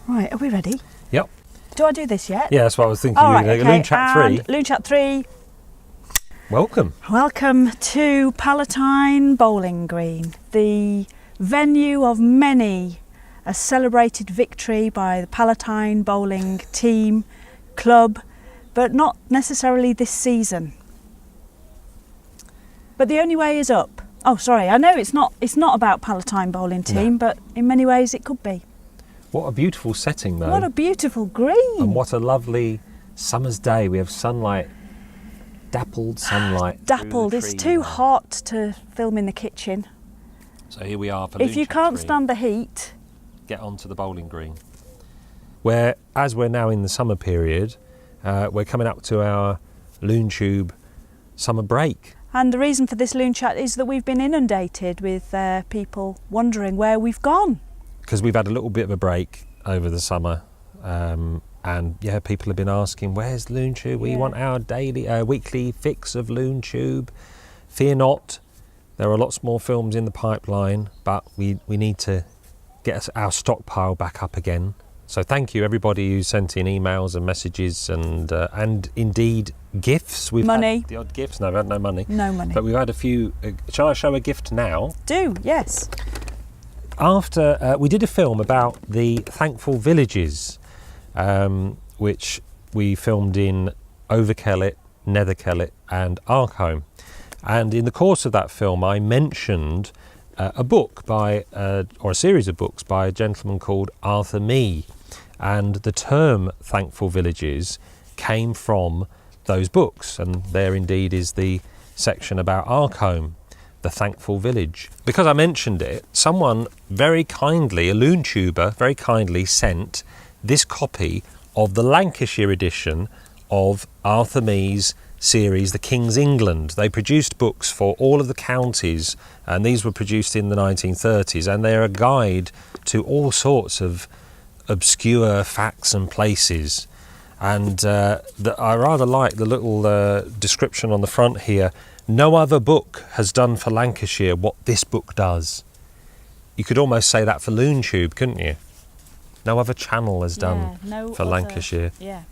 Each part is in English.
Right, are we ready? Yep. Do I do this yet? Yeah, that's what I was thinking. All right, okay. LuneChat 3. LuneChat 3. Welcome. Welcome to Palatine Bowling Green, the venue of many a celebrated victory by the Palatine Bowling team, club, but not necessarily this season. But the only way is up. Oh, sorry, I know it's not about Palatine Bowling team, No. but in many ways it could be. What a beautiful setting, though. What a beautiful green. And what a lovely summer's day. We have sunlight, dappled sunlight. Dappled. It's too hot to film in the kitchen. So here we are for If you LuneChat can't 3. stand the heat, Get onto the bowling green. Where, as we're now in the summer period, we're coming up to our LuneTube summer break. and the reason for this LuneChat is that we've been inundated with people wondering where we've gone. Because we've had a little bit of a break over the summer. And yeah, people have been asking, where's LuneTube? We want our weekly fix of LuneTube. Fear not, there are lots more films in the pipeline, but we need to get our stockpile back up again. So thank you everybody who sent in emails and messages and indeed gifts. We've Money. had the odd gifts. No, we've had no money. No money. But we've had a few. Shall I show a gift now? Do, yes. After we did a film about the Thankful Villages, which we filmed in Overkellet, Netherkellet and Arkholm. And in the course of that film I mentioned a book by, or a series of books by a gentleman called Arthur Mee. And the term Thankful Villages came from those books. And there indeed is the section about Arkholm, the Thankful Village. Because I mentioned it, someone very kindly, a LuneTuber, very kindly sent this copy of the Lancashire edition of Arthur Mee's series, The King's England. They produced books for all of the counties, and these were produced in the 1930s, and they're a guide to all sorts of obscure facts and places. And I rather like the little description on the front here. No other book has done for Lancashire what this book does. You could almost say that for LuneTube, couldn't you? No other channel has done for Lancashire. Yeah.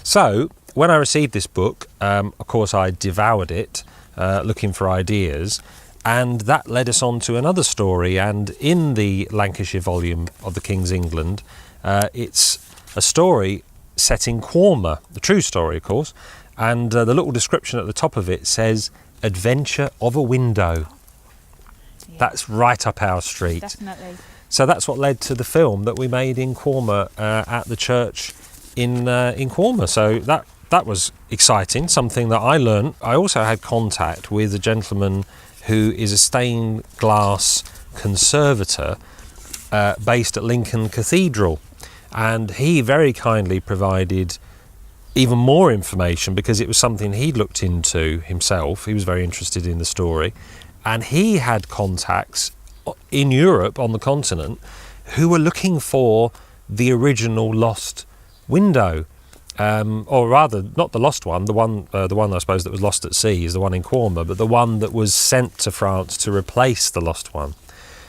So, when I received this book, of course I devoured it, looking for ideas, and that led us on to another story. And in the Lancashire volume of The King's England, it's a story set in Quarmer, the true story, of course, and the little description at the top of it says, Adventure of a Window. Yeah. That's right up our street. Definitely. So that's what led to the film that we made in Quarmer at the church in Quarmer. So that was exciting, something that I learned. I also had contact with a gentleman who is a stained glass conservator based at Lincoln Cathedral. And he very kindly provided even more information because it was something he'd looked into himself. He was very interested in the story. And he had contacts in Europe, on the continent, who were looking for the original lost window. Or rather, not the lost one, the one I suppose that was lost at sea is the one in Quarmer, but the one that was sent to France to replace the lost one,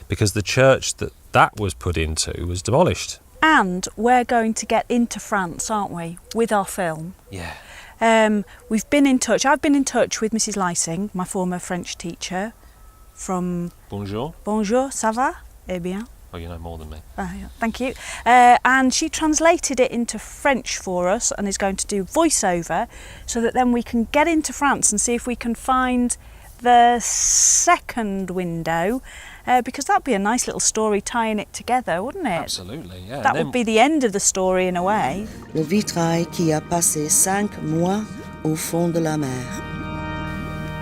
because the church that was put into was demolished. And we're going to get into France, aren't we, with our film? Yeah. We've been in touch. I've been in touch with Mrs. Lysing, my former French teacher, from... Bonjour. Bonjour, ça va? Eh bien. Oh, you know more than me. Yeah, thank you. And she translated it into French for us and is going to do voiceover so that then we can get into France and see if we can find the second window, because that'd be a nice little story tying it together, wouldn't it? Absolutely, yeah. That would be the end of the story in a way. Le vitrail qui a passé 5 mois au fond de la mer.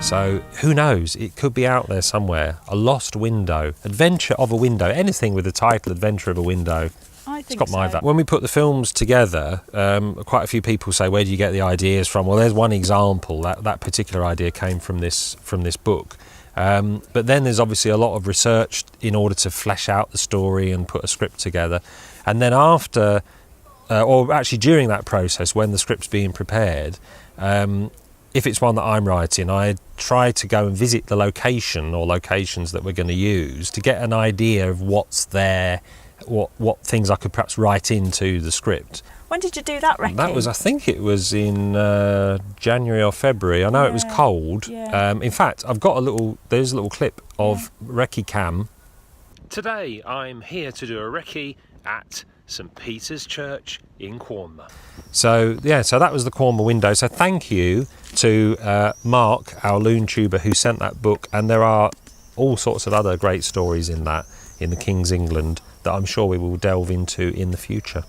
So, who knows? It could be out there somewhere. A lost window. Adventure of a Window. Anything with the title Adventure of a Window. I think It's got my so. vote. When we put the films together, quite a few people say, where do you get the ideas from? Well, there's one example. That particular idea came from this book. But then there's obviously a lot of research in order to flesh out the story and put a script together. And then after, or actually during that process, when the script's being prepared, if it's one that I'm writing, I try to go and visit the location or locations that we're going to use to get an idea of what's there what things I could perhaps write into the script. When did you do that, Recce? That was, I think it was in January or February. I know it was cold. Yeah. In fact, there's a little clip of Recce Cam. Today I'm here to do a recce at St Peter's Church in Cornwall. So that was the Cornwall window. So thank you to Mark, our LuneTuber, who sent that book. And there are all sorts of other great stories in the King's England that I'm sure we will delve into in the future.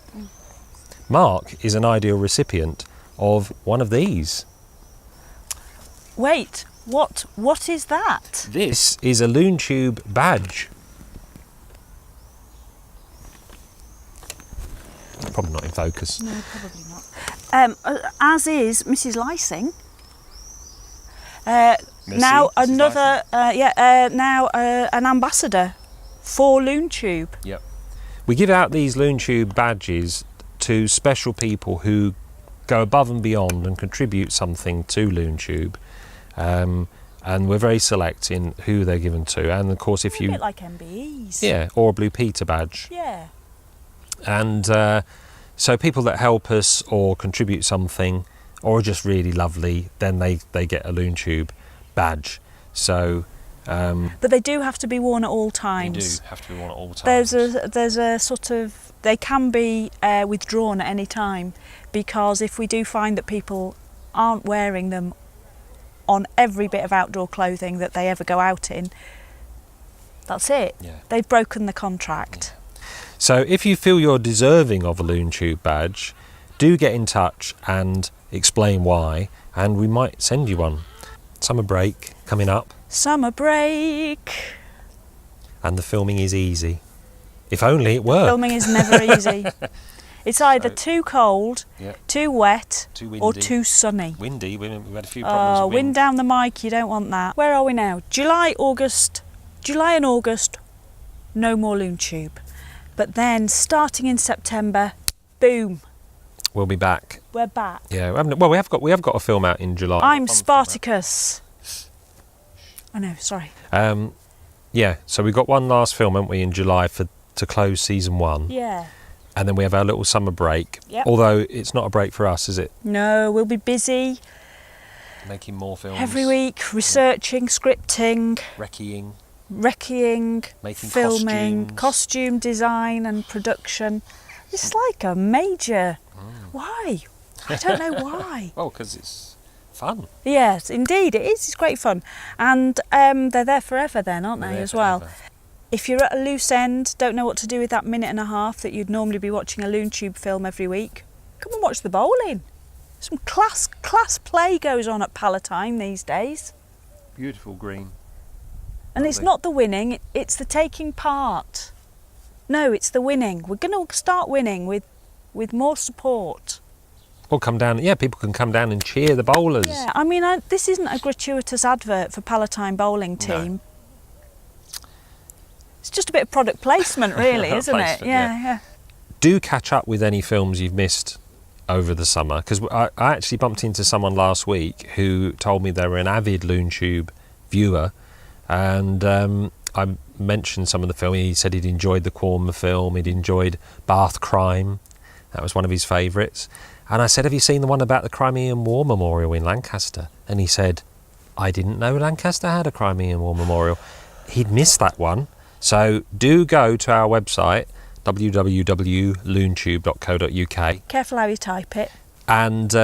Mark is an ideal recipient of one of these. Wait, what is that? This is a LuneTube badge. Probably not in focus. No, probably not. As is Mrs. Lysing. Now another, now an ambassador for LuneTube. Yep. We give out these LuneTube badges to special people who go above and beyond and contribute something to LuneTube, and we're very select in who they're given to. And of course, if you a bit like MBEs, or a Blue Peter badge, and so people that help us or contribute something or are just really lovely, then they get a LuneTube badge. So. But they do have to be worn at all times. They do have to be worn at all times. There's a sort of, they can be withdrawn at any time, because if we do find that people aren't wearing them on every bit of outdoor clothing that they ever go out in, that's it. Yeah. They've broken the contract. Yeah. So if you feel you're deserving of a LuneTube badge, do get in touch and explain why, and we might send you one. Summer break coming up. Summer break. And the filming is easy. If only it were. Filming is never easy. It's either too cold, too wet, too windy, or too sunny. Windy. We've had a few problems with wind down the mic, you don't want that. Where are we now? July and August, no more LuneTube. But then, starting in September, boom. We'll be back. We're back. Yeah, we have got a film out in July. I'm Spartacus. Oh no, sorry. So we got one last film, haven't we, in July to close season 1. Yeah. And then we have our little summer break. Yep. Although it's not a break for us, is it? No, we'll be busy. Making more films. Every week, researching, scripting. Recceing, making filming, costume design and production. It's like a major... Why? I don't know why. Well, because it's fun. Yes, indeed, it is. It's great fun. And they're there forever then, aren't they, as well? If you're at a loose end, don't know what to do with that minute and a half that you'd normally be watching a LuneTube film every week, come and watch the bowling. Some class play goes on at Palatine these days. Beautiful green. And it's not the winning, it's the taking part. No, it's the winning. We're going to start winning with more support. Or come down, people can come down and cheer the bowlers. Yeah, I mean, this isn't a gratuitous advert for Palatine Bowling Team. No. It's just a bit of product placement, really, isn't it? Yeah. Do catch up with any films you've missed over the summer, because I actually bumped into someone last week who told me they were an avid LuneTube viewer, and I mentioned some of the film. He said he'd enjoyed the Cornwall film, he'd enjoyed Bath Crime, that was one of his favourites. And I said, have you seen the one about the Crimean War Memorial in Lancaster? And he said, I didn't know Lancaster had a Crimean War Memorial. He'd missed that one. So do go to our website, www.lunetube.co.uk. Careful how you type it. And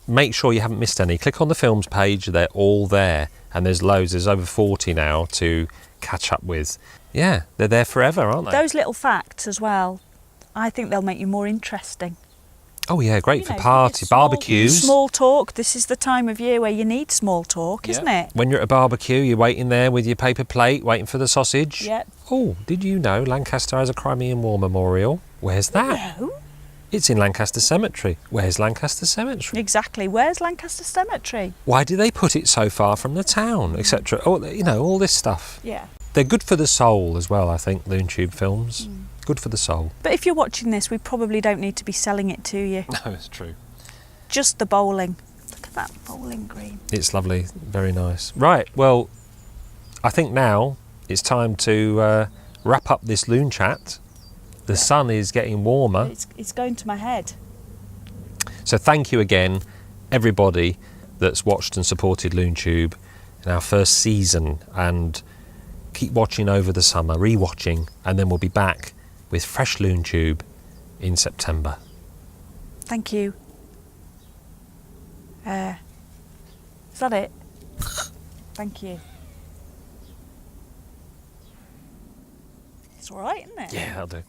make sure you haven't missed any. Click on the films page, they're all there. And there's loads, there's over 40 now to catch up with. Yeah, they're there forever, aren't they? Those little facts as well, I think they'll make you more interesting. Oh yeah, great for party, barbecues. Small talk. This is the time of year where you need small talk, isn't it? When you're at a barbecue, you're waiting there with your paper plate, waiting for the sausage. Yep. Oh, did you know Lancaster has a Crimean War Memorial? Where's that? No. It's in Lancaster Cemetery. Where's Lancaster Cemetery? Exactly. Where's Lancaster Cemetery? Why do they put it so far from the town, etc.? Oh, all this stuff. Yeah. They're good for the soul as well, I think, LuneTube films. Good for the soul. But if you're watching this, we probably don't need to be selling it to you. No, it's true. Just the bowling. Look at that bowling green. It's lovely. Very nice. Right, well, I think now it's time to wrap up this LuneChat The sun is getting warmer. It's going to my head. So thank you again, everybody that's watched and supported LuneTube in our first season, and keep watching over the summer, re-watching, and then we'll be back with fresh LuneTube in September. Thank you. Is that it? Thank you. It's all right, isn't it? Yeah, I'll do.